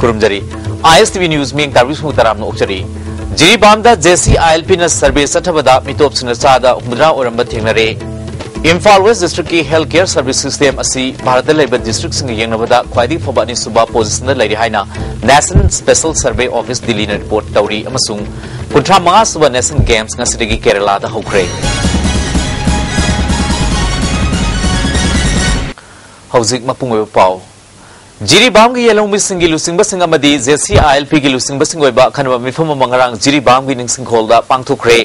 खुरुमजरी ISTV news में तारीख मुताराम नोचरी जिरीबामदा JCILP न सर्वे सठबदा मितोप सिनचादा हुमद्रा ओरंब थेंगनरे इम्फाल वेस्ट डिस्ट्रिक्ट की हेल्थ केयर सर्विस सिस्टम असि भारत लेब डिस्ट्रिक्ट सिंग येंगनबदा ख्वाइदी फबानी सुबा position लैरि हाइना national special survey office Delhi ने रिपोर्ट तौरी अमसुंग 35 सुबा नेशनल गेम्स ngasiदगी केरला दा हौख्रे हौजिक मपुंग पाव जिरीबाम की येलोंग मिसिंग की लुसिंग बसिंग अमदी JCILP की लुसिंग बसिंग ओइबा खनबा मिफम मंगरांग जिरीबाम की निंसिंग खोलदा पांगथुखरे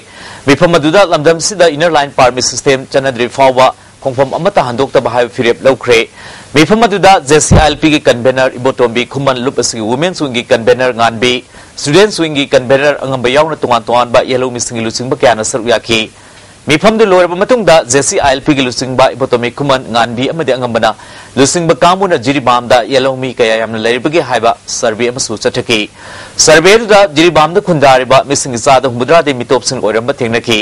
मिफम मदुदा लमदम सिदा इनर लाइन परमिट सिस्टम चनद्रि फावबा खोंफम अमता हंदोक्तबा हाय फिरेप लौख्रे मिफम मदुदा JCILP की कन्वेनर इबोटोम्बी खुमन लुप असि वुमेन स्विंग की कन्वेनर गानबी स्टूडेंट स्विंग की कन्वेनर अंगम यावना तोंगान तोंगान बा येलोंग मिसिंग की लुसिंग बा क्याना सर याकी मिफम दु लोरब मतुंगदा JCILP की लुसिंग बा इबोटोमी खुमन गानबी अमदि अंगमबना लुसिंग बा कामुना जिरीबामदा येलोंग मी कया यामना लैरिबगे हाइबा सर्वे अमसु चटकी सर्वे दुदा जिरीबामदा खुंदारिबा मिसिंग जादा हुमद्रादे मितोपसिंग ओरंब थेंगनकी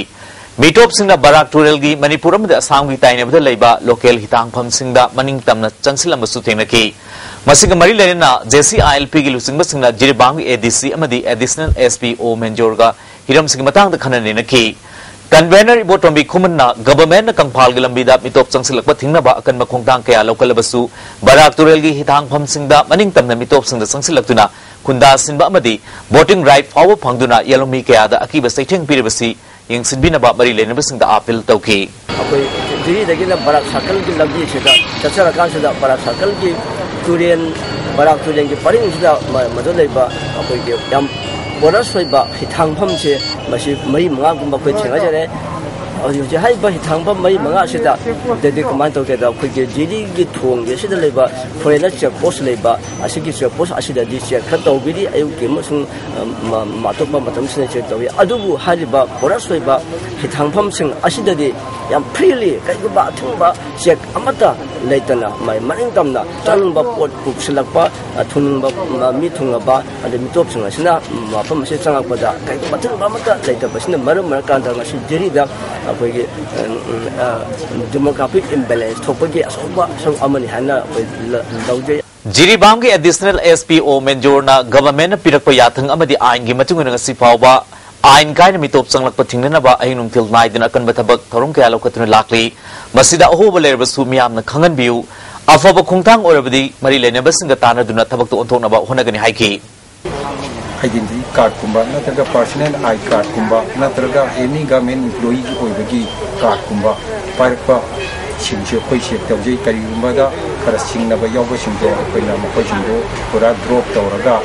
मितोपसिंगना बराक टूरेलगी मणिपुर अमदि असम की ताइनेबदा लैबा लोकल हितांगफमसिंगदा मनिंग तमना चंगसिलमसु थेंगनकी मसिंग मरी लेना JCILP की लुसिंग बसिंगना जिरीबाम की ADC अमदि एडिशनल SPO मेंजोरगा हिरमसिंग मतांगदा खननेनकी कन्वेनर इबोटोम्बी खुमन्ना गवर्नमेंट कंफाल गिलंबीदा मितोप चंगसिलकबा थिंगनबा अकनबा खोंगतांग कया लौकलबसु बराक तुरेलगी हितांग फमसिंगदा मनिंग तमना मितोप सिंगदा चंगसिलक्तुना खुंदा सिनबा अमदि वोटिंग राइट फाव फंगदुना येलोमी कयादा अकीबा सैथेंग पिरबसी यंगसिनबिनबा मरी लेनबसिंगदा अपील तौकी अखोई जिरीदगिना बराक सर्कल की लंबी सिदा चचरकांसिदा बराक सर्कल की बराक तुरेन की परिंगसिदा मदो लेबा अखोई के याम बोनस होइबा हिथांगफम से मसी मई मंगा गुम कोइ थेंगाजरे अजु हाइबा हिथांगफम मई मंगा सिदा देदे कमान तोकेदा खोइके जिरी की थोंग के सिदा लेबा फॉरेनर चेक पोस्ट लेबा असिकी चेक पोस्ट असिदा दि चेक ख तौबिरी अयु के मसुं मातोबा मतम सिने चेक तौबी अदुबु हालिबा बोनस होइबा हिथांगफम सिंग असिददि याम फ्रीली कइबा थुंबा चेक अमता लेतना माय मनिंग तमना चालुंबा पोट पुक्सलकपा थुंबा मी थुंगबा अदि मितोप सिंग असिना माफम से चंगपदा कइबा थुंबा मता लेतबसिना मरम मरकांदा ngasi जिरीदा अखोइगे डेमोग्राफिक इम्बैलेंस थोपगे असोबा सं अमनि हाना लौजे जिरीबाम के एडिशनल SPO मेंजोरना गवर्नमेंट पिरक याथंग अमदि आइन की मतुंग ngasi फावबा आइन कायन मितोप चंगलक थिंगनबा अहिनुम थिल नाइदना कनब थबक थोरम कया लौकतुन लाकली मसिदा अहोब लेरबसु मियामना खंगन बिउ अफब खोंगतांग ओरबदि मरि लेनबसिंग तानदुना थबक तो ओंथोकनबा होनगनि हाइकी आइडेंटिटी कार्ड कुंबा नत्रगा पर्सनल आई कार्ड कुंबा नत्रगा एनी गवर्नमेंट एम्प्लॉई की ओइबगी कार्ड कुंबा पारकपा सिंसे कोइ चेक तौजे करिगुंबादा खरा सिंगनबा यावबा सिंदो कोइना मखोइ सिंदो पूरा ड्रॉप तौरगा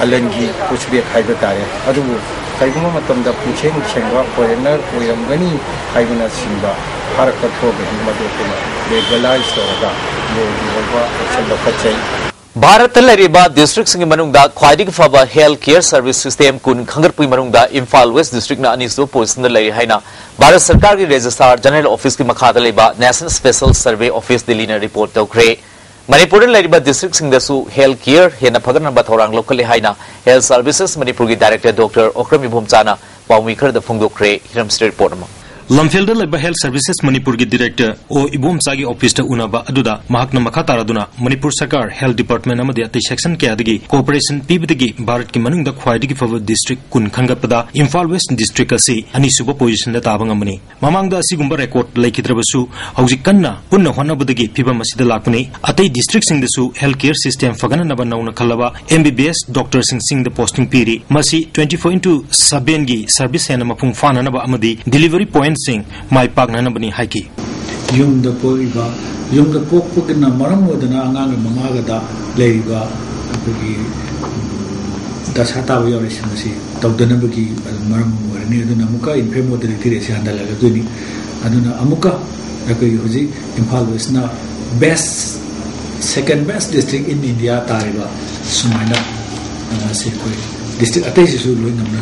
हलनगी कुछ भी खाइबा तारे अदुबु करिगुंबा मतमदा पुछेंग छेंगा फॉरेनर ओइरमगनी खाइबना सिंबा फारक थोबदि मदोकुना लेगलाइज तौरगा लोगी ओइबा एक्शन लखचै भारत लरिबा डिस्ट्रिक्ट सिंग मनुंगदा ख्वाइदिग फबा हेल्थ केयर सर्विस सिस्टम कुन खंगरपुई मनुंगदा इम्फाल वेस्ट डिस्ट्रिक्ट ना अनिसो पोजिशन लरि हाइना भारत सरकार की रजिस्ट्रार जनरल ऑफिस की मखादा लेबा national special survey office Delhi ने रिपोर्ट तौख्रे मणिपुर लरिबा डिस्ट्रिक्ट सिंग दसु हेल्थ केयर हेना फगनबा थौरांग लोकले हाइना हेल्थ सर्विसेस मणिपुर की डायरेक्टर डॉक्टर ओक्रम इभोमचाना पाउमी खरद फुंगदोख्रे हिरम स्टेट रिपोर्ट मा लमफेल लेबा हेल्थ सर्विसेस मणिपुर की डायरेक्टर ओ इबोमचा की ऑफिस उनबा अदुदा महकना मखा तारादुना मणिपुर सरकार हेल्थ डिपार्टमेंट अमदि अति सेक्शन कयादगी कोऑपरेशन पीबदगी भारत की मनुंग ख्वाइदगी फब डिस्ट्रिक्ट कुन खंगपदा इम्फाल वेस्ट डिस्ट्रिक्ट असि अनिसुब पोजिशन ताबंगमनी ममांगदा असिगुंबा रेकॉर्ड लैखिद्रबसु हौजिक कन्ना पुन्ना होनबदगी फिबम असिदा लाकने अतै डिस्ट्रिक्ट सिंग दसु हेल्थ केयर सिस्टम फगननबा नौना खलबा MBBS डॉक्टर सिंग द पोस्टिंग पीरी मसी 24/7 की सर्विस हेना मफुंग फाननबा अमदि डिलीवरी पॉइंट सिंह माई पागनबनी हाइकी युमद पोइबा युमद पोकपगना मरम ओदना अंगांग ममागदा लेइबा अबगी दसाताव योरेसमसी तौदनबगी मरम ओरनी अदुना मुका इनफेम मोडलिटी रेसे हंदलगा दुनी अदुना अमुका अकई होजी इम्फाल वेस्टना best second best district in India तारिबा सुमाइना से कोई डिस्ट्रिक्ट अतै सिसु लोइ नमना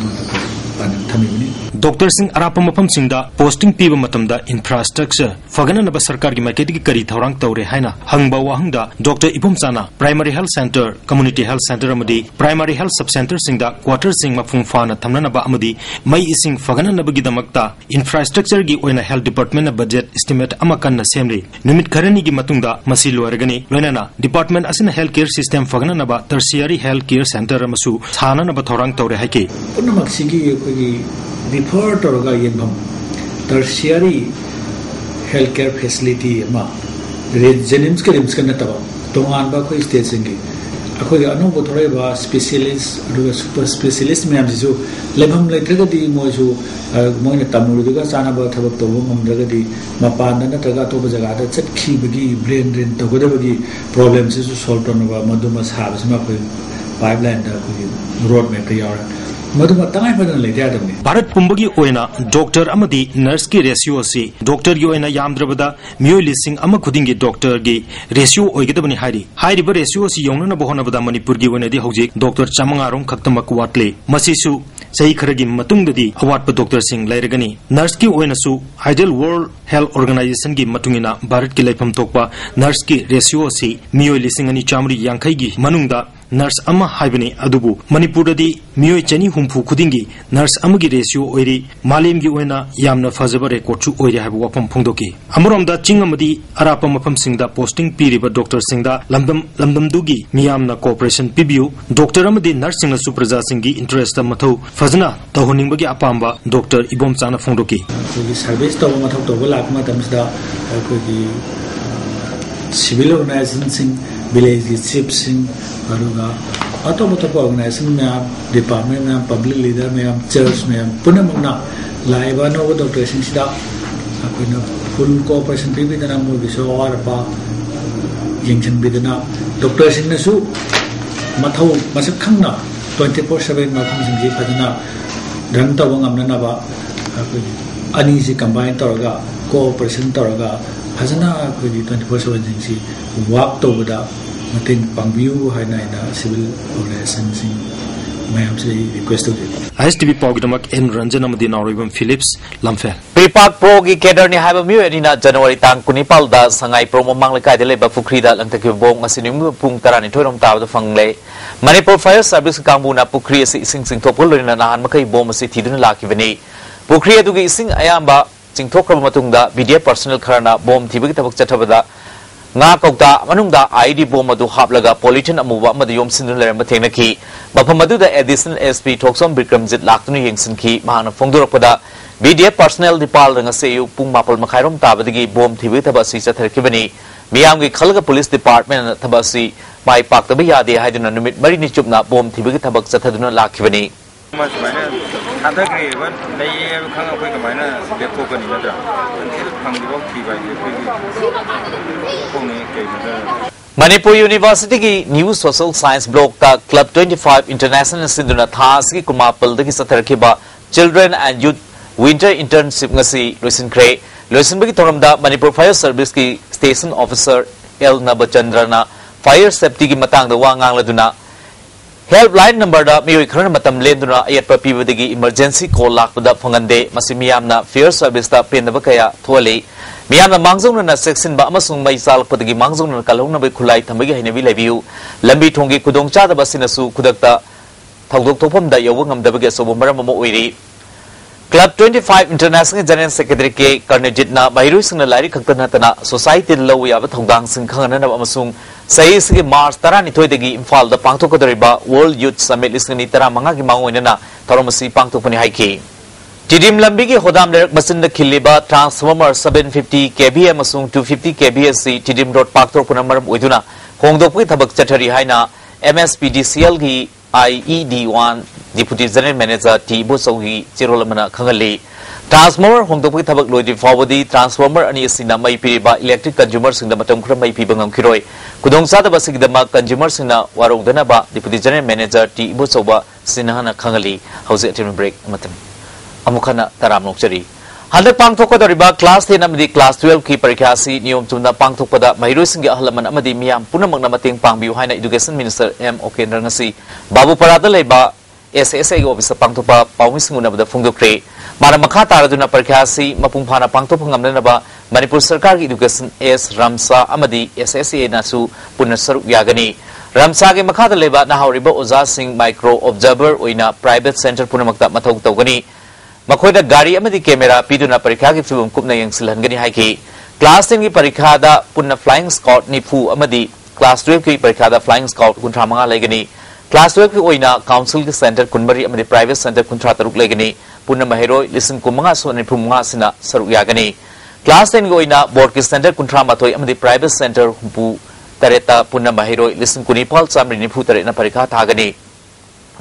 थमीबनी डॉक्टर सिंह अराप मफम सिंह पोस्टिंग पीब मतमदा इंफ्रास्ट्रक्चर फगननब सरकार की माइकेदगी करी थौरांग तौरे हाइना हंगबा वाहंगदा डॉक्टर इबुम चाना primary health centre community health centre अमदी प्राइमरी हेल्थ सब सेंटर सिंगदा क्वार्टर सिंग मफुंग फाना थमननब अमदी मई इसिंग फगननबगी दमकता इंफ्रास्ट्रक्चर की ओइना हेल्थ डिपार्टमेंट बजट एस्टिमेट अमा कन्ना सेमरी निमित खरनी की मतुंगदा मसी लोरगनी लोइनाना डिपार्टमेंट असिन हेल्थ केयर सिस्टम फगननब टर्शियरी हेल्थ केयर सेंटर अमसु थाननब थौरांग तौरे हाइके पुनमक सिगी कोगी रिफर तौरगा येंभम टर्शियरी हेल्थ केयर फैसिलिटी अमा जेनिम्स के रिम्स का नतबा तोंगानबा कोई स्टेट सिंगी अखोई अनोबो थोरेबा स्पेशलिस्ट अदुगा सुपर स्पेशलिस्ट मैम जिसु लेभम लेत्रगदी मोजु मोइना तमुरुदुगा चानाबा थबक तोबो ngomdragadi mapan नत्रगा तोबो जगादा चटखिबगी ब्रेन ड्रेन तगदबगी प्रॉब्लम से सॉल्व तनबा मदुमा साबसमा कोई पाइपलाइन दा कोई रोड मैप यारा मधुमा तंगाई फदन लेते आदमने भारत पुंबगी ओइना डॉक्टर अमदी नर्स की रेशियो से डॉक्टर की ओइना यामद्रबदा मियो लिसिंग अमा खुदिंगी डॉक्टर की रेशियो ओइगदबनी हाइरिबा रेशियो से यौनना बहोनबदा मणिपुर की ओइनादी हौजिक डॉक्टर चामंगारों खक्तमक वाटले मसिसु सही खरगी मतुंगददी अवाटप डॉक्टर सिंह लैरगनी नर्स की ओइनासु आइडियल वर्ल्ड हेल्थ ऑर्गेनाइजेशन की मतुंगिना भारत की लेफम तोकपा नर्स की रेशियो से मियो लिसिंग अनि चामरी यांखई की मनुंगदा नर्स अमा हाइबने अदुबु मणिपुरददी मियोय चनी हुंफु खुदिंगी नर्स अमगी रेशियो ओइरी मालेमगी ओइना यामना फजबा रेकॉर्डसु ओइरे हाइबु वाफम फोंदोकी अमरोमदा चिंग अमदी अरापा मफम सिंगदा पोस्टिंग पीरिबा डॉक्टर सिंगदा लमदमदुगी मियामना कोऑपरेशन पिबियु डॉक्टर अमदी नर्स सिंगना सुप्रजा सिंगी इंटरेस्ट मथौ फजना तहोनिंगबगी अपांबा डॉक्टर इबोम चाना फोंदोकी कोगी सर्विस तब मथौ तब लाकमा तमसदा कोगी सिविल ऑर्गेनाइजेशन सिंग विलेज की चीफ सिंह अरुगा अतोप अतोप ऑर्गेनाइजेशन में डिपार्टमेंट में पब्लिक लीडर में चर्च में पुनमना लाइबा नोब डॉक्टर सिंह सिदा अखोइना full cooperation पिबिदना मोगिसो Warpa यंगसन बिदना doctor Singh नसु मथौ मसक खंगना 24/7 मफम सिंह फदना रन तब ngamnanaba अनी से कंबाइन तौरगा कोऑपरेशन तौरगा फजना कोई 24/7 सिंह वाक तौबदा मतिंग पांगबियु हाइना सिविल ऑर्गेनाइजेशन सिंह मैं हमसे रिक्वेस्ट होती ISTV पॉगडमक एन रंजन अमदी नॉरिबम फिलिप्स लमफेल प्रीपाक प्रो की केडर नि हाइबा मियो एनिना जनवरी तांग कुनिपाल दा संगाई प्रो ममांग लेकाय दे लेबा फुखरी दा लंगतकी बोंग मसिनिम पुंग तरानि theorem ताबदा फंगले Manipur fire service कांगबुना Pukhri असि इसिंग सिंगथोपल लोरिना नाहान मकै बोम असि थिदुना लाखिबनी पुखरी अदुगी इसिंग अयाम्बा चिंगथोक्रब मतुंगदा बीडीए पर्सनल खरना बोम थिबगी तबक चथबदा nga kokta manungda ID bom adu haplaga politin amuwa amadi yom sindun leramba thenaki mafam aduda additional SP thoksom bikramjit laktuni yengsinki mahana phongdorakpada BDF personnel dipal ranga seyu pung mapal makhairom tabadagi bom thibi tabasi chatharkibani miyamgi khalga police department tabasi mai paktabi yade haiduna numit mari ni chupna bom thibi tabak chathaduna lakhibani ada greban dai khang apoi kamaina lepko kani nadra khang dibo thi bai Manipur University की new social science block का club 25 international सिंधुना थास की कुमापल दगी सतरखिबा children and youth winter internship ngasi लोइसिनख्रे लोइसिनबगी तोरमदा मणिपुर फायर सर्विस की स्टेशन ऑफिसर एल नबचंद्रना फायर सेफ्टी की मतंगदा वा ngangladu हेल्पलाइन नंबर दा मियोय खरन मतम लेंदुना अयतपा पीबदगी इमरजेंसी कॉल लाकपदा फंगंदे मसि मियामना फायर सर्विस दा पेनदब कया थोले मियामना मांगजौना सेक्शन बा अमसुंग मई चालपदगी मांगजौना कलौनबे खुलाई थंबगी हैनबी लेबियु लंबी थोंगी खुदोंचादबा सिनसु खुदकता थौदोक थोफमदा यवंग नमदबगे सोबो मरम अमा ओइरी क्लब 25 इंटरनेशनल जनरल सेक्रेटरी के कर्णजितना महिरुसिंगना लाइरी खक्तनतना सोसाइटी लौ याबा थौदांग सिंग खंगनना अमसुंग सही से मार्च 12 इम्फाल दा पांगथोकदरिबा वर्ल्ड यूथ समिट लिसनी 15 की मांगोइनना थरमसी पांगथोकपनि हाइकी टिडिम लंबी की होदाम लेरक मसिन खिलिबा ट्रांसफॉर्मर 750 kVA अमसुंग 250 kVA सी टिडिम रोड पांगथोकपन मरम ओइदुना होंगदोकपि थबक चथरी हाइना MSPDCL की IED1 deputy general manager T बोसौगी चिरोलमना खंगली ट्रांसफॉर्मर होंगदोकपि थबक लोइदि फावदी ट्रांसफॉर्मर अनि सिना मई पिरिबा इलेक्ट्रिक कंज्यूमर सिंगदा मतम खर मई पिबा ngam खुदोंसादबा सिगदमा consumer सिंगना वारोंगदनबा deputy general manager T बोसौबा सिनहाना खंगली हौजे टेम ब्रेक मतम अमुखना तराम नोकचरी हद पांगथोकदरिबा क्लास 10 अमदी क्लास 12 की परीक्षा सी नियम चुमना पांगथोकपदा महिरोसिंग अहलमन अमदी मियाम पुनमकना मतेंग पांगबियु हाइना education minister M Okendra ngasi बाबू परादा लेबा SSA office pangtopa paumisinguna bada phongdokre mara makha taraduna parikha si mapungphana pangtopa ngamnaba Manipur Sarkar ki Education S Ramsa amadi SSA nasu punna saruk yagani Ramsa ge makha da leba nahawriba Oza Singh Micro Observer oina private center punamakta mathau tawgani makhoida gari amadi camera piduna parikha ki film kupna yangsilhangani haiki class 10 ki parikha da punna flying squad nifu amadi class 12 ki parikha da flying squad kuntra manga legani class 12 ki oina council ki center kunbari amadi private center kuntra taruk legani punna mahiroi listen kumanga so nifu manga sina saruk yagani class 10 ki oina board ki center kuntra mathoi amadi private center humpu tareta punna mahiroi listen kunipal samri nifu tarena parikha thagani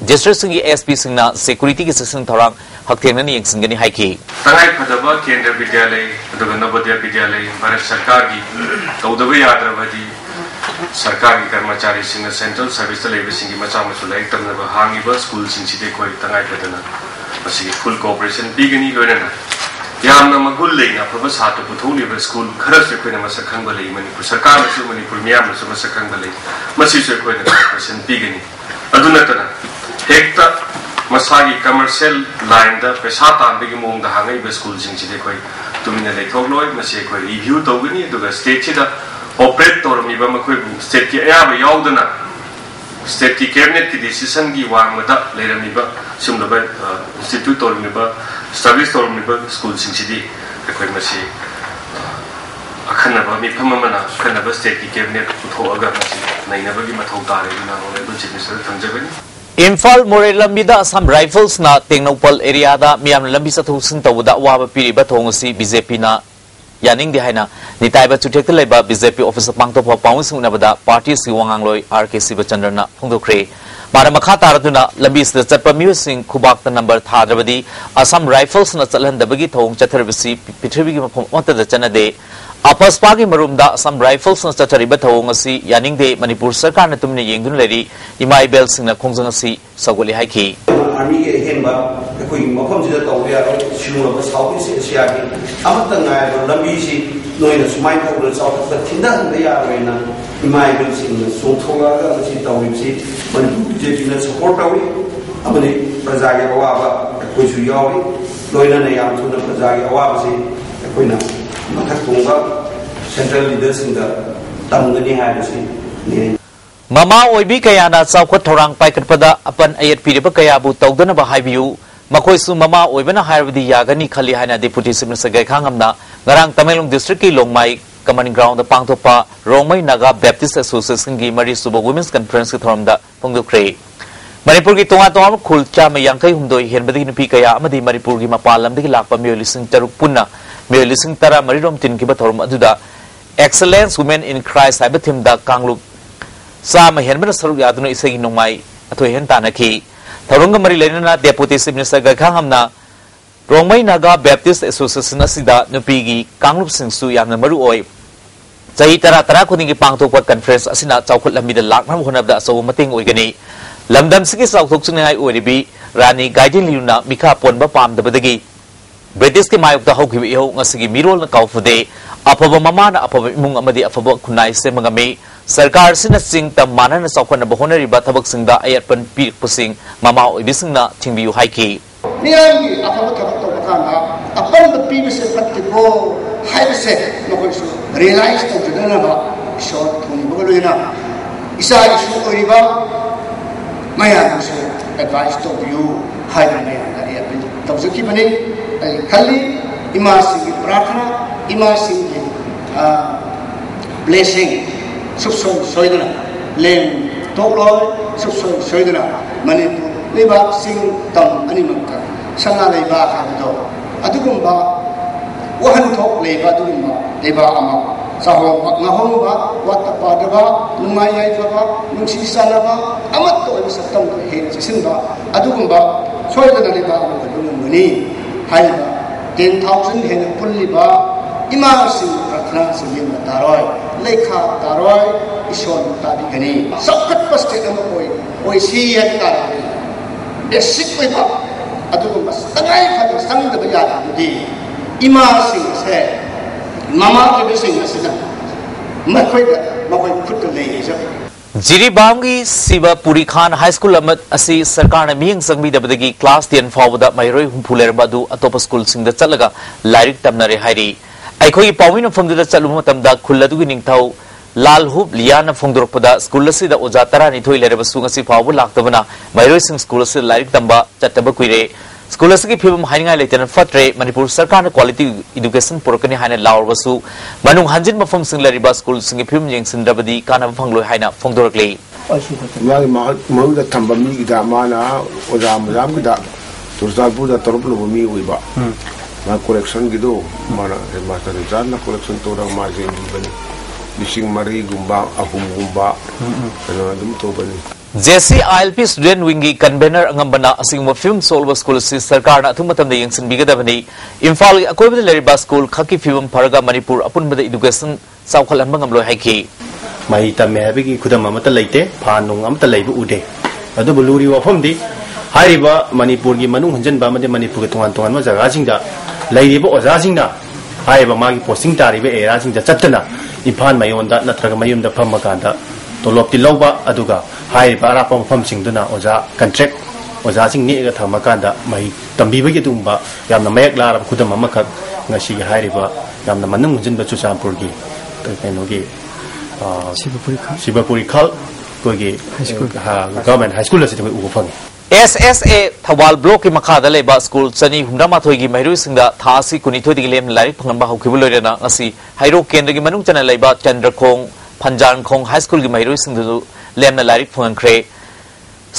district singi SP singna security ki session thorang hakthengna ni yengsingani haiki tangai phadaba kendra vidyalay aduga navodaya vidyalay bharat sarkar gi tawdaba yadravadi sarkar gi karmachari singna central service labor singi macha machu lai tamna hangi ba school sing side koi tangai phadana masi full cooperation bigani loina yamna magul leina phaba satu puthuli ba school khara se koina masakhang ba lei manipur sarkar su manipur miyam su masakhang ba lei masi se koina cooperation bigani aduna tana hekta masagi commercial line da pesa tanbegi mong da hangai be school sing side koi tumina le thogloi masi koi review tawgani aduga state chida operate tor mi ba makoi state ki aya ba yaudana state ki cabinet ki decision gi wang mada lerami ba simda ba institute tor mi ba service tor mi ba school sing side koi masi akhana ba mi phama mana akhana ba state ki cabinet utho aga masi naina ba gi mathau tare na ole do chief minister thangjabani Infal More Lambida Assam Rifles na Tengnopal area da miyam lambi sathusin tawda waba piriba thongsi BJP na yaning di haina nitaiba chutek leba BJP office pangto pha paungsung nabada party siwangangloi RKC Bachandana phongdokre mara makha taraduna lambi sida chatpa miusing khubak ta number thadrabadi Assam Rifles na chalhandabagi thong chatharabisi pithribi gi mafom otta da chanade Apaspa ki marumda Assam Rifles na chathariba thong asi yaning de Manipur Sarkar na tumne yengdun leri imai bel singna khongjang asi sagoli haiki army ge hemba koi mafam sida tawya shuru ba South East Asia gi amata ngai lambi si noina sumai thawra South ta thinda da ya rena imai bel singna so thoga ga si tawi si Manipur je na support tawi amani praja ge awa koi su yawi noina na yam thuna praja ge awa si koi na Central leaders in the Tamgani Hadasi. Mama Oibi Kayana South Torang Paikatpada upon Ayat Piriba Kayabu Togdana Bahaviu, Makoisu Mama Oibana Harvadi Yagani Kalihana Deputy Minister Gaikangamna, Narang Tamelung District Longmai, Commanding Ground the Pangtopa, Romai Naga Baptist Association Gimari Suba Women's Conference from the Pongokre. Manipurgi Tonga Kulcha Mayankai Humdo Henbadi Pikaya Amadi Manipurgi Mapalam the Lapa Mulising Tarupuna. May listen Tara Maridom Tin Kibator Maduda Excellence Women in Christ Ibatim da Kanglu Sam Henman Saru Yaduna is saying no my Atohen Tanaki Tarunga Marilena Deputy Minister Gakangamna Romai Naga Baptist Association Asida Nupigi Kanglup Singsu Yam Maru Oi Zahitara Tarakuningi Pangto Conference Asina Chaukut Lamida Lakram one of the so Mating Oigani Lamdam Siki South Oxunai Uribi Rani Gaidin Luna Mika Ponba Pam the Badagi British ki mayok da hawki iho ngasigi mirol na kaufude apaba mama na apaba imung amadi apaba kunai se mangami sarkar sina sing ta mana na sawkhan na bahonari ba thabak singda ayat pan pirik pusing mama ibising na thingbiu haiki niyangi apaba thabak to bakana apan the pibi se patiko hai se no ko su realize to jana ba short thuni bogoloina isa isu oriba maya su advice to you hai na ya ya tabzuki bani Kali ima singi pratana ima singi blessing subson soidana lem toloi subson soidana Manipur leba sing tam animaka sana leba habdo adugumba wahan thok leba adugumba leba ama saho ngahomba watapadaba numai faba nungsi sanaba amat to satam to he sinba adugumba soidana leba adugumani Haiba 10,000 hen pulliba ima sing pratna sing taroi lekha taroi ison tabi gani sakat paste am oi si ya taroi basic oi ba adu mas tangai phad sang da ya di ima sing se mama ke sing asina makoi phut le ja Jiribam की Shivpuri Khan high school सरकार ने मियंग संगमीदबदगी class 10 फाउबदा मैरोई हुंफु लेरबदु अतोप स्कूल सिंग द चलगा लाइरिक तमनरे हाइरी अखोई पाविन फमदुदा चलुम मतमदा खुल्लदुगी निंगथौ लाल हुब लियाना फोंदोरपदा स्कूल असिदा ओजा 12 लेरबसु ngasi फाउबु लाक्तबना मैरोई सिंग स्कूल से लाइरिक तंबा चटब कुइरे स्कूल की फिल्म हाइंगा लेटन फत्रे मणिपुर सरकार क्वालिटी एजुकेशन पुरकनी हाइना लावरबसु मनुंग हंजिन मफम सिंग लरिबा स्कूल सिंग फिल्म येंसिनद्रबदी कानब फंगलोय हाइना फोंदोरकले मागी मनुंग थंबा मी गिदा माना ओजा मजाम गिदा तुरजाबु दा तरबलो मी ओइबा मा कलेक्शन गिदो माना मास्टर जान कलेक्शन तोरा मा जेंगी बनी लिसिंग मरी गुंबा अहुम गुंबा कनो दम तो बनी जेसी आईएलपी स्टूडेंट विंग की कन्वेनर अंगंबना असिंग फिल्म सोल्व स्कूल से सरकार अथुमतम यंगसन बिगदबनी इम्फाल अकोइबद लेरिबा स्कूल खकी फिल्म फरगा मणिपुर अपुनबद एजुकेशन साउखलहनबा ngamloi हाइकी mai tamme habigi khudam amata leite phanung amata leibu ude adu buluri wafamdi hariba manipur gi manung hanjan ba made manipur ge tongan tongan ma jaga singda leiriba oja singda haiba magi posting taribe era singda chatna imphal mayonda natraga mayumda phammakanda tolopti lawba aduga haiba arapa mafam singduna oja contract oja sing ni ga thamakanda mai tambibagi dumba yamna mayak larab khudam amakak ngasi gi hariba yamna manung hanjan ba chusampur gi kenogi Shivpuri खाल कोई government high school से उब fungi SSA Thoubal block की मखादा लेबा school चनी हुमरामाथोई की महिरू सिंगदा थासी कुनिथोई लेम like फंगबा हौखिबु लोइरेना असि हाइरो केंद्र की मनुंग चना लेबा चंद्रखोंग फंजानखोंग हाई स्कूल की महिरू सिंगदु लेम लाइक फंगख्रे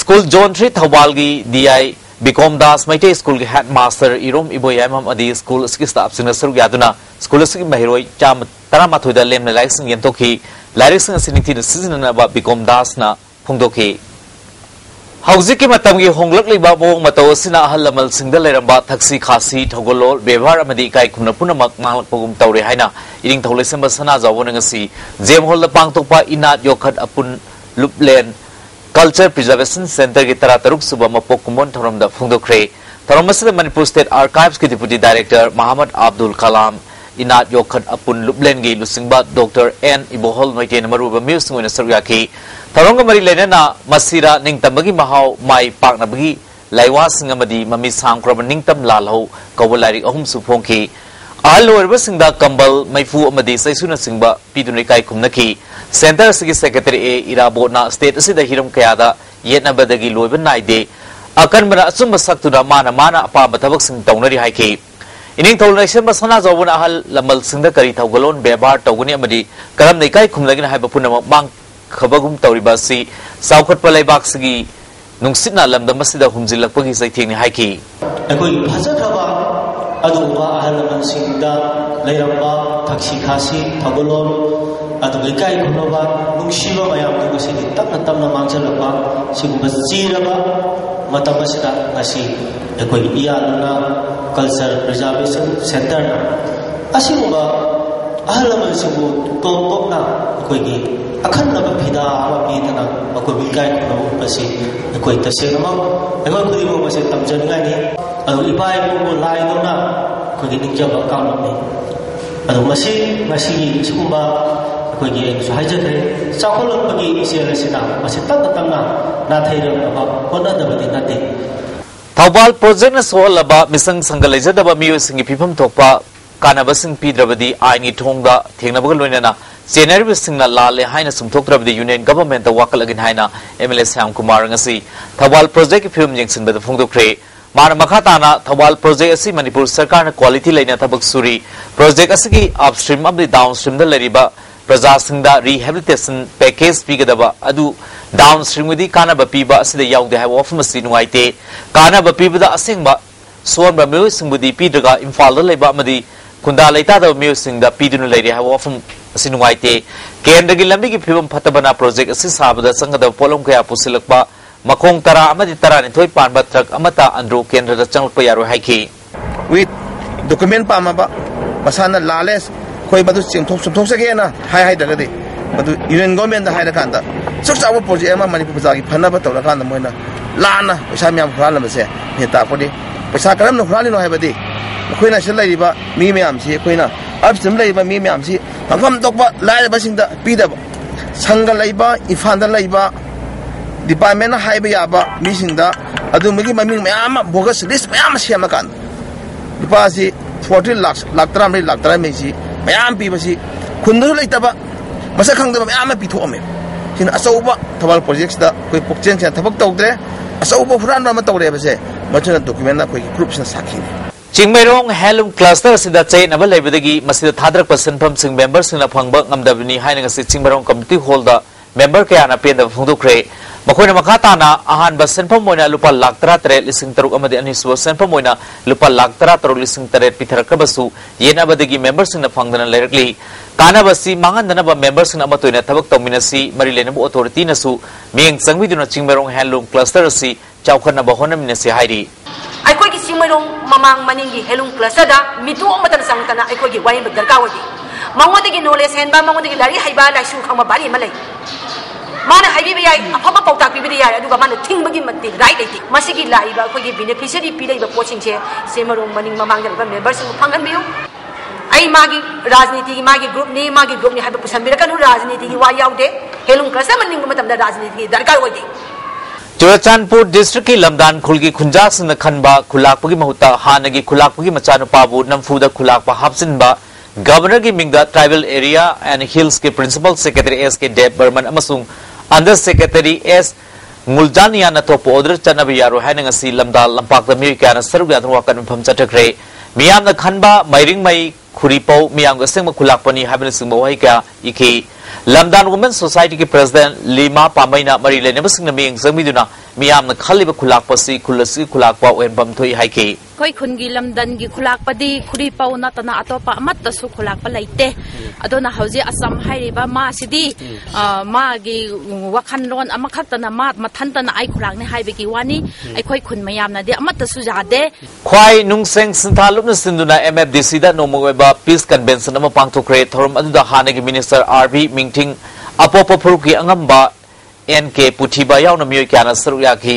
स्कूल जोन 3 थवाल की DI बिकॉम दास मैटे स्कूल के हेडमास्टर इरोम इबोयाम अदी स्कूल की स्टाफ सिंग सरुग यादुना स्कूल की महिरोई चाम तरामाथोई दा लेम लाइक सिंग यंतोखी लाइरिक सिंग सिनिथि सिजननाबा बिकॉम दास ना फोंदोखी हौजिक की मतम की होंगलकलिबा बोंग मतौ सिना अहल लमल सिंगदा लेरंबा थक्सी खासी थौगोलोल बेभार अमदी काई खुमना पुनमक मांगलकपगुम तौरे हाइना इरिंग थौलेसम सना जावो नंगसी जेम हॉल द पांगतोपा इनात योखत अपुन लुपलेन कल्चर प्रिजर्वेशन सेंटर की तरा तरुक सुबह मपोक कुमोन थौरम द फोंदोख्रे थौरम से मणिपुर स्टेट आर्काइव्स की डिप्टी डायरेक्टर मोहम्मद अब्दुल कलाम इनात योखत अपुन लुपलेन की लुसिंगबा doctor N Ibohal Matten मरुबा music ओइना सरगाकी थौरंग मरी लेना मसीरा निंगतमगी महाव माई पाकनबगी लाइवा सिंगमदी ममी सांक्रब निंगतम लालहो कव lyric अहुम सुफोंकी ahal loirba kambal maifu amadi saisuna singba pidunai kai kumnaki center sigi secretary a irabona state asida hiram kayada yetna badagi loiba naide akan mara asumba saktuna mana apa bathabak sing taunari haiki ining tolnation basana zawuna ahal lamal singda kari thawgalon bebar tawguni amadi karam nei kai kumlagina haiba punama mang khabagum tawriba si saukhat palaibak sigi nungsitna lamdam asida humjilakpagi saithingni haiki akoi bhajakhaba aduba ahalaman singda lairamba thakshi khasi thagolon adu lekai khunaba nungshiba mayam du sigi tamna mangjalaba sigumba chiraba matamasida ngasi akoi iyaluna culture preservation center na asigumba ahalaman sibu topna akoi gi akhanna phida ama bidana akoi lekai khunaba pasi akoi tasena akoi khuribo mase tamjangai ni adu ibai ko lai dona ko gi nikjaba kaunni adu masi sigumba ko gi so haijare chakolon bagi isialasina masi tamna na thaira ba hona dabadi nate Thawbal project na sohlaba misang sangalajadaba miyo singi pipam thokpa kanabasing pidrabadi aini thongda thengnabagal loinana January singna lale haina sumthokrabadi union government da wakal agin haina MLA Sam Kumar ngasi Thawbal project film jengsin bada phongdokre Mana makhatana Thawbal project asi Manipur sarkar na quality laina thabak suri project asigi upstream abdi downstream da lariba praja singda rehabilitation package pigadaba adu downstream widi kana ba piba asida yawde ha office masi nuaite kana ba piba da asingba sonba mu singbudi pidaga imphal da laiba amadi kunda laita da mu singda pidunu laire ha office asi nuaite kendra gi lambi gi phibam phatabana project asi sabada sangada polom kaya pusilakba makong tara amadi tara ni thoi panba truck amata andro kendra da changlpa yaro haiki with document pa ma ba masana lales koi badu ching thok sake na hai daga de badu union government da hai da kanda suk sawa project ama Manipur bazar gi phana ba tawra kanda moina lana paisa myam khral ma se ne ta ko de paisa karam no khrali no hai badi koi na sel lai ba mi myam si koi na upstream lai ba mi myam si phangam tok ba lai ba sing da pi da संघ लेबा इफान लेबा department हाइबा याबा मिसिंदा अदुमगी ममिंग मयाम bogus list मयाम same कान डिपासी 40 लाख तरा में सी मयाम पीबसी खुंदु लेतबा मसा खंगदबा मयाम पिथोमे सिन असौबा थबाल projects दा कोई पुक्चेन से थबक तौदरे असौबा फुरान मा तौरे बसे मचना डॉक्यूमेंट ना कोई ग्रुप से साखिने चिंगमेरोंग हेलुम क्लस्टर सिदा चेन अब लेबदगी मसिदा थादरक पसनफम सिंग मेंबर सिंगना फंगबा ngamdabni haina ngasi Chingmeirong community hall दा मेंबर कयाना पेन फोंदोखरे मखोना मखाताना आहान बसनफम मोइना लुपा लाख 13 लिसिंग तरुक अमदे अनिसुवा सनफम मोइना लुपा लाख 13 लिसिंग 13 पिथरकबसु येनाबदगी मेंबर सिंगना फंगदना लेरकली कानाबसी मांगनदनबा मेंबर सिंगना अमतोइना थबक तौमिनसी मरि लेनबु अथॉरिटी नसु मियंग संगविदुना चिंगमेरोंग हेलुम क्लस्टर असि चाउखनबा होनमिनसे हाइरि अखोई की चिंगमेरोंग ममांग मनिंगी हेलुम क्लस्टर दा मितु अमतन संगतना अखोई की वाइन दरकार होगी मंगोदगी नॉलेज हेनबा मंगोदगी लारी हाइबा लाइसु खंबा बारी मलै माना हाइबी याय अफबा पौता पीबी याय अदुगा माना थिंगबगी मते राइट लेति मसिगी लाइबा अखोई बेनिफिशियरी पीलेबा पोचिंग से सेमरोंग मनिंग ममांग दरबा मेंबर्स फंगनबियु आई मागी राजनीति की मागी ग्रुप नि हाइबा पुसनबिरकनु राजनीति की वा याउदे हेलुम क्लस्टर मनिंग मतमदा राजनीति की दरकार होगी चुराचानपुर डिस्ट्रिक्ट की लमदान खुलगी खुंजा सिंह खनबा खुलाकपगी महुता हानगी खुलाकपगी मचानुपाबु नमफुदा खुलाकपा हापसिनबा गवर्नर की मिंगदा ट्राइबल एरिया एंड हिल्स के principal secretary S K Deb Burman अमसुंग अंडर सेक्रेटरी एस मुलजानिया नथोप ऑर्डर चनब यारो हैनंगसी लमदा लंपाक दमी क्याना सरुग यादन वाकन फम चटखरे मियाम खनबा मैरिंग मई खुरीपौ मियाम गसेंग खुलाकपनी हाबन सिंह वही क्या इखी लमदान वुमेन सोसाइटी के प्रेसिडेंट लीमा पामैना मरी लेनेबसिंग मियंग जमीदुना मियाम खलिब खुलाकपसी खुलसी खुलाकपा ओएनबम थोई हाइके कोई खुनगी लमदन की खुलाकपदी खुरीपौ नतना अतोपा अमत्तसु खुलाकपा लैते अदोना हौजे असम हाइरिबा मासिदी मागी वखनलोन अमखक्तना मा मथनतना आई खुलाकने हाइबेकी वानी अखोई खुन मयामनादे अमत्तसु जादे ख्वाई नुंगसेंग सिंथालुम सिंधुना एमएफडीसी दा नोमोवेबा पीस कन्वेंशन अमा पांगथोखरे थोरम अदुदा हानगी मिनिस्टर आरबी मिंगथिंग अपोपो फुरुकी अंगम्बा एनके पुथिबा यावना मियोय क्याना सरुयाकी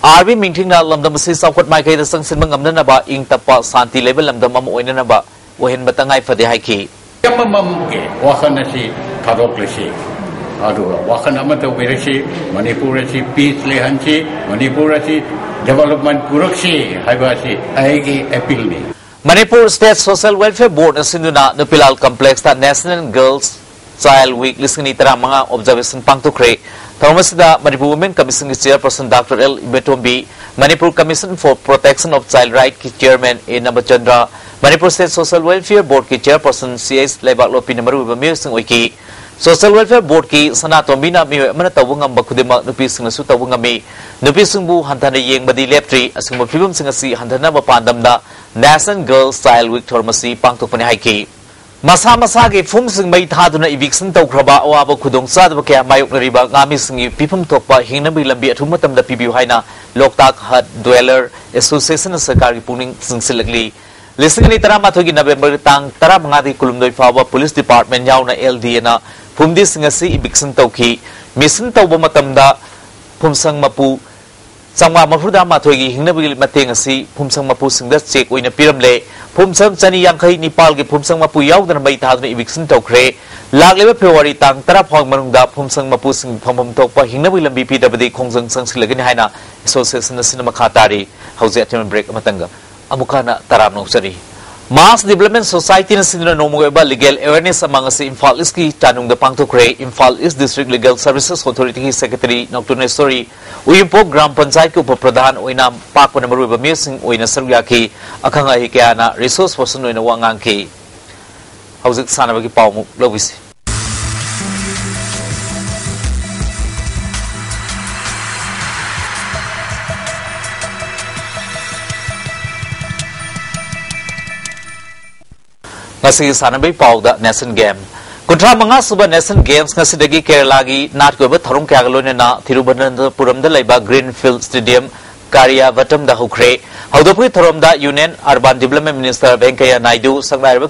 आरबी मिंथिंगना लमदम से साउखट माइकैदा संगसिन मंगमनबा इंग तप्पा शांति लेवल लमदम अम ओइननबा वहेन बतंगाई फदे हाइकी यममम के वाखनसी थादोक्लेसी आदु वाखन अमत ओबेरसी मणिपुर असि पीस लेहनसी मणिपुर असि डेवलपमेंट पुरक्सी हाइबासी आइगी अपील ने Manipur state social welfare board सिंधुना नुपिलाल कॉम्प्लेक्स ता नेशनल गर्ल्स चाइल्ड वीक लिसंग इतरा मंगा ऑब्जर्वेशन पांगतोखरे थौमसिदा मणिपुर वुमेन कमीशन की chairperson doctor L Ibetombi Manipur commission for protection of child right की chairman A Nabachandra Manipur state social welfare board की चेयरपर्सन सीएस लेबाकलोपी नमरुबा म्यूसिंग ओइकी सोशल वेलफेयर बोर्ड की सनातोम्बीना मियोय अमना तवंगम बखुदेमा नुपीसिंगसु तवंगमी नुपीसिंगबु हंथना येंगबदी लेप्ट्री असिंग फिबमसिंग असि हंथना पांदमदा नेशनल गर्ल्स चाइल्ड वीक थोरमसी पांगतोकपने हाइकी मसा मसा के फुमसिंग मई थादुना इविक्सन तौख्रबा अवाब खुदोंग चादब क्या मायोकनरिबा गामिसिंग पिफम थोकपा हिंगनबी लंबी अथुमतमदा पिबियु हाइना लोकताक हट ड्वेलर एसोसिएशन सरकार की पुनिंग सिंगसिलगली लिसिंग नि तरामाथोगी नवेंबर तांग 15 कुलुमदोय फावा पुलिस डिपार्टमेंट यावना एलडीएना फुमदी सिंगसी इविक्सन तौखी मिशन तौब मतमदा फुमसंग मपु संगवा मफुदा माथोगी हिंगनबी मतेंग असि फुमसंग मपु सिंगदा चेक ओइना पिरमले फुमसंग चनी यांखै निपाल के फुमसंग मपु यावदन मई थादन इविक्सन तौखरे लागलेबा फेब्रुवारी तांग 10 फाग मनुंगदा फुमसंग मपु सिंग फमम तौपा हिंगनबी लंबी पीदबदी खोंजंग संगसिलगनि हाइना एसोसिएशन सिनेमा खातारी हौजे अटेम ब्रेक मतंग अमुखाना तराम नौसरी मास डेवलपमेंट सोसाइटी सिंधुना नोमोगेबा लीगल अवेयरनेस अमंग असि इम्फाल ईस्ट की तानुंग पांगथोखरे Imphal east district legal services authority की सेक्रेटरी नौतुनेश्वरी उयिमपोक ग्राम पंचायत के उप प्रधान ओइना पाकपन मरुबा मिसिंग ओइना सरुयाकी अखंग अहि क्याना रिसोर्स पर्सन ओइना वांगांग की हौजिक सानबगी पावमु लोबिसी ngasi sanabai pauda nation game kuntra manga suba nation games ngasi dagi kerala gi nat ko ba tharung kya galone na thiruvananthapuram da laiba greenfield stadium karya vatam da hukre haudapui tharom da union urban development minister venkaya naidu sangnaiba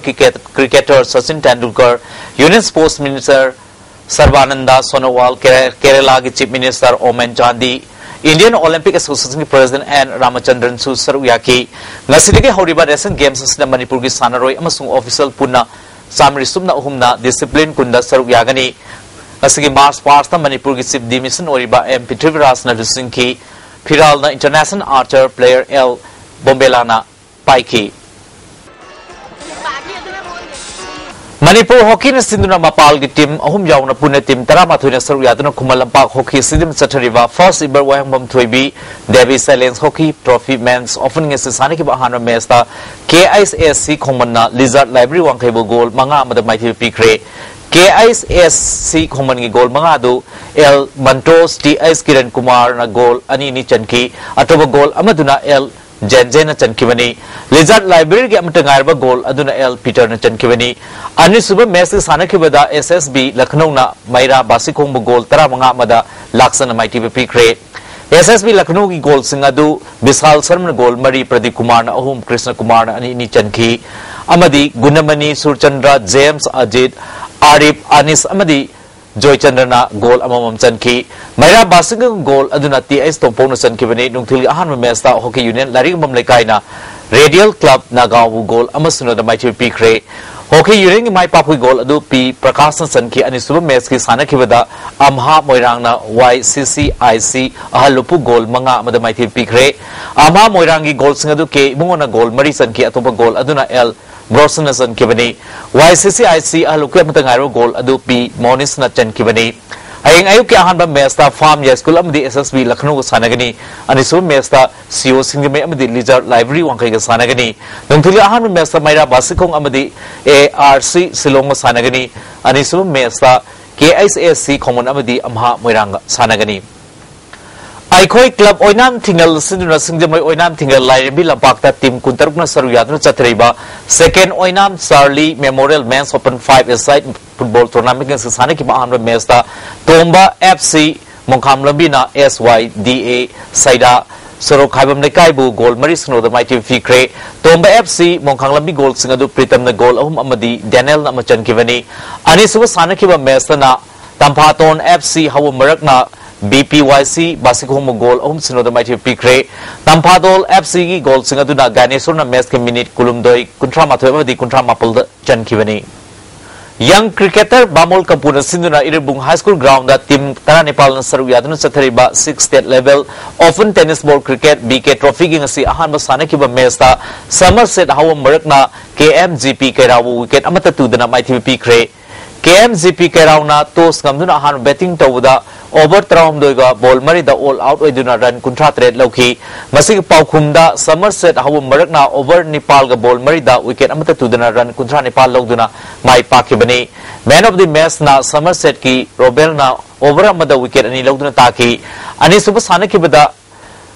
cricketer sachin tendulkar union sports minister sarvananda sonowal kerala gi chief minister omen chandi Indian Olympic Association President and Ramachandran Su Saruyaki Nasidike Horiba Nation Games Sina Manipur ki Sanaroi amasung official punna samri sumna uhumna discipline kunda Saruyagani asigi March past Manipur ki chief demission oriba MP Triviras na Singki Phiral na international archer player L Bombelana Paiki Manipur hockey na sinduna mapal ki team ahum yauna pune team taramathui na saru yaduna Kumalampak hockey sidim chathariba first ever wayangbam thoibi Devi Silence hockey trophy men's opening sesani ki bahana match ta KISSC khongmanna Lizard Library wangkhaibo goal manga amada maithi pikre KISSC khongman ki goal manga du L Mantos TS Kiran Kumar na goal ani ni chanki atoba goal amaduna L Jenjena Chankivani, Lizard Library Gamtangarba goal, Aduna L. Peter Chankivani, Anisuba Messi Sanakibada, SSB, Lakno na Maira Basikombo goal, Taramanga Mada, Laksana Mighty Pikre, SSB Lakno goal Singadu, Bisal Sarman goal, Marie Pradeep Kumar, Ahum Krishna Kumar, and Ini Chanki, Amadi, Gunamani, Surchandra, James Ajit, Arif, Anis Amadi, Joy Chandrana goal amamam chanki Maira Basing goal aduna TS Tompong na chankibani nungthili ahan mesta hockey union laring mamlekai na Radial Club Nagaw goal amasuno da mai pikre hockey union mai papu goal adu P Prakash chanki ani suba match ki sanakibada amha moirang na YCCIC ahalupu goal manga amada mai pikre amha moirangi goal singadu ke mungona goal mari chanki atopa goal aduna L Brosnan Kibani, YCCIC Aluka Matangaro goal adu P Monis Nachan Kibani. Ayang ayuk hanba mesta farm ya school amdi SSB Lakno sanagani anisu mesta CEO singme amdi Lizard Library wangkai sanagani. Nungtuli hanba mesta Maira Basikong amdi ARC Silong sanagani anisu mesta KISSC Common amdi Amha Moiranga sanagani. Aikoi club oinam tingal sinduna singjamai oinam tingal lairebi lampakta team kuntarukna saruyatna chatreba second oinam Charlie Memorial Men's Open 5-a-side football tournament ke sasane ki mahamra match ta Tomba FC Mongkhamlambi na SYDA Saida Sorok Khaibam Lekai bu goal mari sno the mighty fikre Tomba FC Mongkhamlambi goal singadu Pritam na goal ahum amadi Daniel na machan kivani ani suba sana ki ba match na Tampaton FC hawa marak na BPYC Basikhom goal ahum sino da mighty pikre Tampadol FC gi goal singaduna Ganesur na match ke minute kulumdoi kuntra mathoi di kuntra mapul da chan kivani young cricketer Bamol Kapuna sinduna Irbung High School ground da team Tara Nepal na saru yaduna sathariba 6th state level open tennis ball cricket BK trophy gi ngasi ahan ba sana ki ba match ta Somerset hawa marak na KMGP Kairawu wicket amata tudana mighty pikre KMGP Kairauna tos ngamduna ahan batting tawda over traum doiga ball mari da all out oiduna run kuntra trade lauki masig paukhumda Somerset hawu marakna over Nepal ga ball mari da wicket amata tuduna run kuntra Nepal logduna mai pakibani man of the match na Somerset ki Robel na over amada wicket ani logduna taki ani suba sana ki bada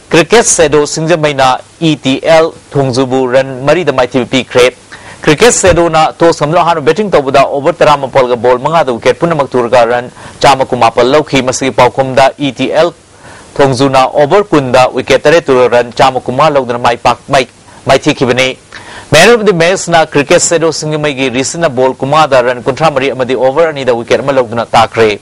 cricket sedo singjamaina ETL thungjubu run mari da mai TVP crep cricket sedona to samna han betting tawda over tarama polga ball manga da wicket punamak turga run chama kumapal lokhi masi paukumda ETL thongjuna over kunda wicket tare tur run chama kuma logdana mai pak mai thikibani man of the match na cricket sedo singmai gi risna ball kuma da run kuntra mari amadi over ani da wicket ma logdana takre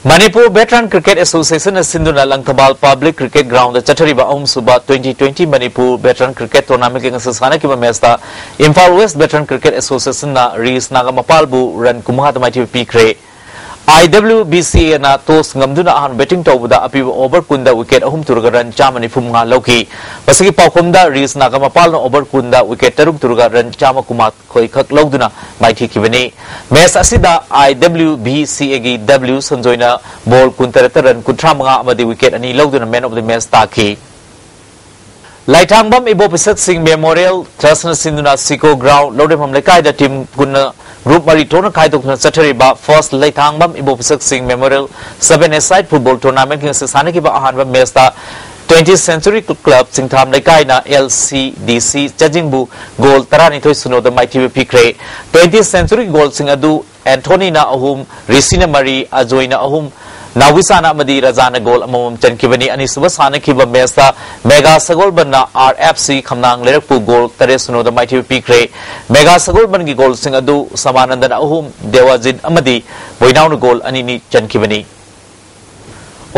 Manipur Veteran Cricket Association Sinduna Langthabal Public Cricket Ground Chatariba Om Suba 2020 Manipur Veteran Cricket Tournament ke sasana ki mesta Imphal West Veteran Cricket Association na Ris Nagamapalbu ran kumha mai pikre IWBCA na tos ngamduna ahan betting tawda apiba over kunda wicket ahum turga ran chamani phumnga loki basigi paukhumda Ris Nagamapal na over kunda wicket taruk turga ran chama kumat khoi khak logduna mai thikibani match asida IWBCA gi W sanjoina ball kuntarata ran kuntra manga amadi wicket ani logduna man of the match taki Laitangbam Ibo Pisat Singh Memorial Trust na sinduna Siko Ground lodem ham lekai da team gunna group mari tona kai tok na chathariba first Laitangbam Ibo Pisat Singh Memorial 7-a-side football tournament ke sasane ki ba ahan ba match ta 20th Century Club Singtham lekai na LCDC Chajingbu goal tarani thoi suno da mai TV pikre 20th Century goal singadu Anthony na ahum Risina Mari Ajoina ahum Nawisana Madi Razana goal amom chankibani ani suba sana kiba mesta Mega Sagol banna RFC khamnang lerakpu goal tare suno da mai TV pikre Mega Sagol ban gi goal singadu Samanandan ahum Dewajid amadi Boinaun goal ani ni chankibani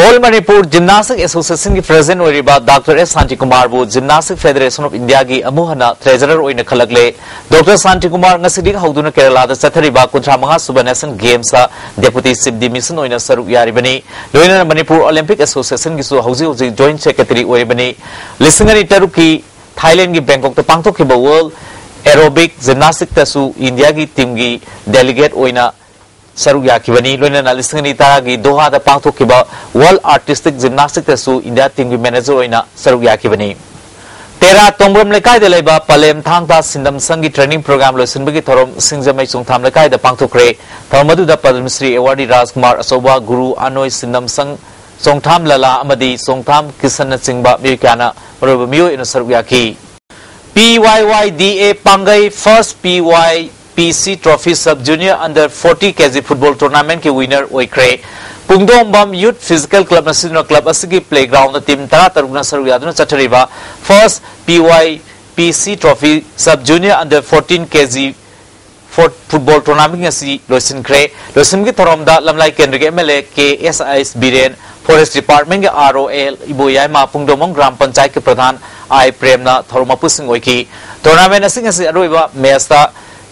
All Manipur Gymnastic Association की President ओरिबा Dr. S. Santi Kumar बु Gymnastic Federation of India की अमुहना Treasurer ओइने खलगले Dr. Santi Kumar ngasidik hauduna Kerala da chathariba kuntra manga suba National Games sa Deputy Chief Dimission oina saruk yaribani loina Manipur Olympic Association की सु हौजी Joint Secretary ओइबनी लिसंगनी taruki Thailand की Bangkok ta pangthokhiba World Aerobic Gymnastic tasu India की team की delegate ओइना Saruk Yakibani, Luna Lisangani Taragi, Doha the Pangto Kiba, World Artistic Gymnastic Tasu, India Team Manager in Saruk Yakibani. Tera Tombram Lekai de Leba, Palem Tangta Sindam Sangi Training Program, Lusinbagi Torom, Singzamay Sungtam Lekai, the Pangto Kre, Tormadu the Padam Sri Awadi Rajkumar, Asoba, Guru, Anoi Sindam Sang, Songtam Lala Amadi, Songtam Kisana Singba, Mirkana, Robamu in Saruk Yaki. PYYDA Pangai, first PC Trophy Sub Junior Under 40 kg Football Tournament के winner ओइक्रे पुंगदोंबम Youth Physical Club National Club असगी playground the team तरा तरुगना सरुयादुना चटरीबा first PYPC Trophy Sub Junior Under 14 kg Football Tournament asi losin kre losin की थरोमदा लमलाई केंद्र के MLA KSIS Biren Forest Department के ROL Iboyai मा पुंगदोंबम ग्राम पंचायत के प्रधान आई प्रेमना थरोमापु सिंह ओइकी टूर्नामेंट asi अरुइबा मैचता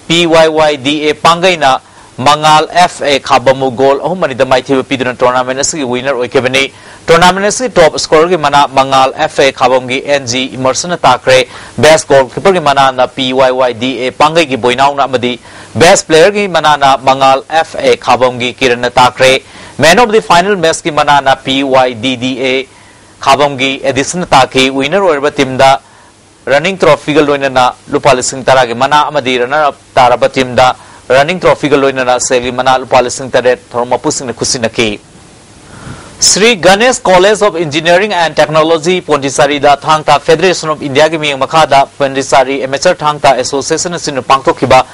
PYYDA Pangaina Mangal FA Kabamu goal Ohmani the mighty Pidun tournament as winner Oikebani tournament as top scorer Mana Mangal FA Kabamgi NG Immersion Takre best goalkeeper Manana PYYDA Pangai Boina Namadi best player Manana Mangal FA Kabamgi Kiran Takre man of the final match Manana PYDDA Kabamgi Edison Taki winner over Timda Running trophy galloina Lupalising Taragi Mana Amadi runner up Tarabatimda running trophy galloina Seli Mana Lupalising Taret Thormapusing Kusinaki Sri Ganesh College of Engineering and Technology Pondisari da Thangta Federation of India Gimi Makada Pondisari Amateur Thangta Association in Pangto Kiba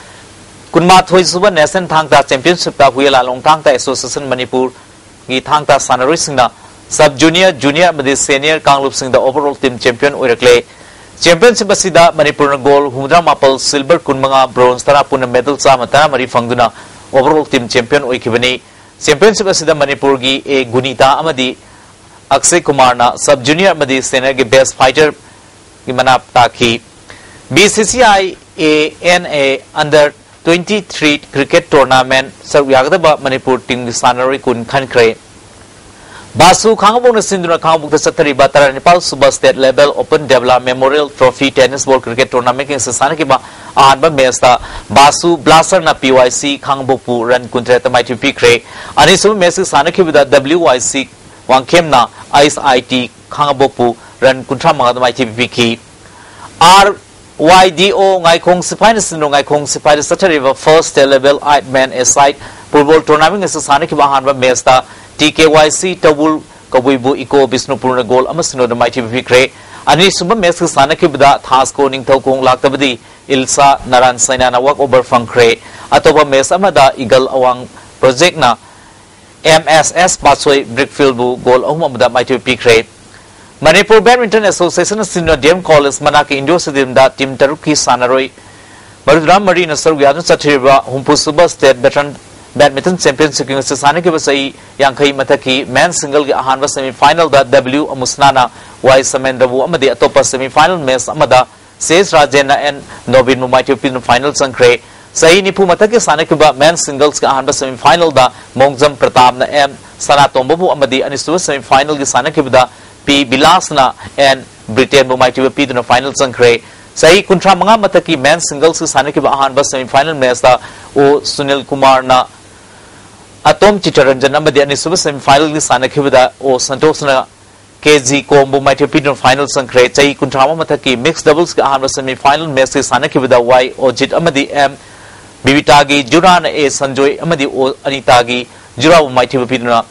Kunma Thoisuba Nasan Thangta Championship ta Huela Long Thangta Association Manipur Gi Thangta Sanarisingna Sub Junior Junior Madi Senior Kanglup Sing the overall team champion Urakle Championship asida Manipur gold Humdra Mapal silver kunmanga bronze tara puna medal sama tara mari fangduna overall team champion oikibani Championship asida Manipur gi A Gunita amadi Akshay Kumar na sub junior amadi senior gi best fighter gi manap taki BCCI ANA under 23 cricket tournament saruk yagdaba Manipur team gi sanari kun khankre Basu Kangabong Sinduna Kangabuk the Satari Batara Nepal Suba State Level Open Devla Memorial Trophy Tennis Ball Cricket Tournament in Sasanakiba Anba Mesta Basu Blaster na PYC Kangbopu Ran Kuntreta Mighty Pikre Anisu Messi Sanaki with the WYC Wangkemna Ice IT Kangbopu Ran Kuntra Manga Mighty Piki RYDO Ngaikong Sipai Sino Ngaikong Sipai Satari First Level 8 Man Aside Football Tournament in Sasanakiba Anba Mesta TKYC Tabul Kabuibu Iko Bisnupurna goal Amasino the mighty Vikre Ani Sumba Mesk Sanakibda Tasko Ning Tokong Laktabadi Ilsa Naran Sainana walk over Funkre Atoba Mes Amada Eagle Awang Project na MSS Patsway Brickfield Bu goal Omamada mighty Pikre Manipur Badminton Association Sino DM College Manaki Indo Sidim da Tim Taruki Sanaroi Marudram Marina Saruyadu Satiriba Humpusuba State Veteran Badminton Championship in Sasani Kibasai Yankai Mataki men's single Ahanva semi final that W Amusnana Y Samendavu Amadi Atopa semi final match Amada says Rajena and Novin Mumaiti Pin final Sankre Sai Nipu Mataki Sanakiba men's singles Ahanva semi final da Mongzam Pratam na M Sanatombu Amadi Anistu semi final Sanakibda P Bilasna and Britain Mumaiti Pin the final Sankre Sai Kuntra Manga Mataki men's singles Sanakiba Ahanva semi final match da O Sunil Kumar na Atom Chitaranjan Amadi Anisuba semi final Sanakibda O Santosna KG Combo Mighty Pidon final Sankre Chai Kuntrama Mataki mixed doubles Ahanva semi final match Sanakibda Y Ojit Amadi M Bibitagi Juran A Sanjoy Amadi O Anitagi Jura Mighty Pidona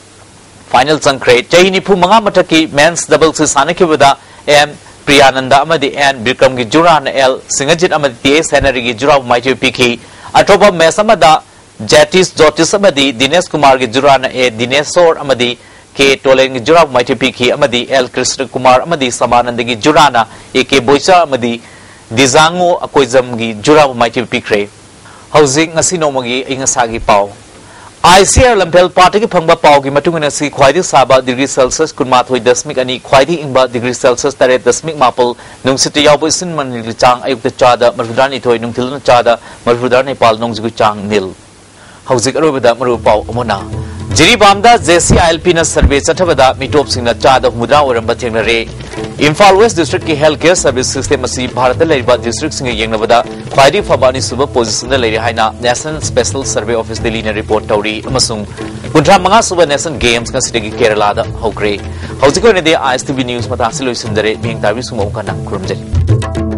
final Sankre Chai Nipu Manga Mataki men's doubles Sanakibda M Priyananda Amadi and Bikram Juran L Singajit Amadi A Henry Jura Mighty Piki Atopa Mesamada Jatis Jotis Amadi Dinesh Kumar Juran A Dinesor Amadi K Toleng Jurab Mighty Piki Amadi L Krishna Kumar Amadi Samanandagi Jurana A.K. Boisa Amadi Dizango Akoizamgi Jurab Mighty Pikre Housing Ngasino Magi Ingasagi Pau ICR Lampel Party ki phangba pau ki matungin si khwaidi saba degree Celsius kunmathoi dasmik ani khwaidi ingba degree Celsius tare dasmik mapul nungsiti yawbo isin manili chang ayuk te chada marfudan ithoi nungthilna chada marfudan nepal nongjigu chang nil hauzik arobada maru pau amona Jiribamda JCILP na survey chathabada mitop singna chada mudra oramba thengnare Imphal West District ki healthcare service system asi Bharat laiba district singa yengnabada khwaidi fabani suba position da leiri haina National Special Survey Office Delhi na report tauri amasung kundra manga suba National Games ka sidagi Kerala da hokre haujiko ne de ISTV news mata siloi sundare bing tawi sumo kana kurumjari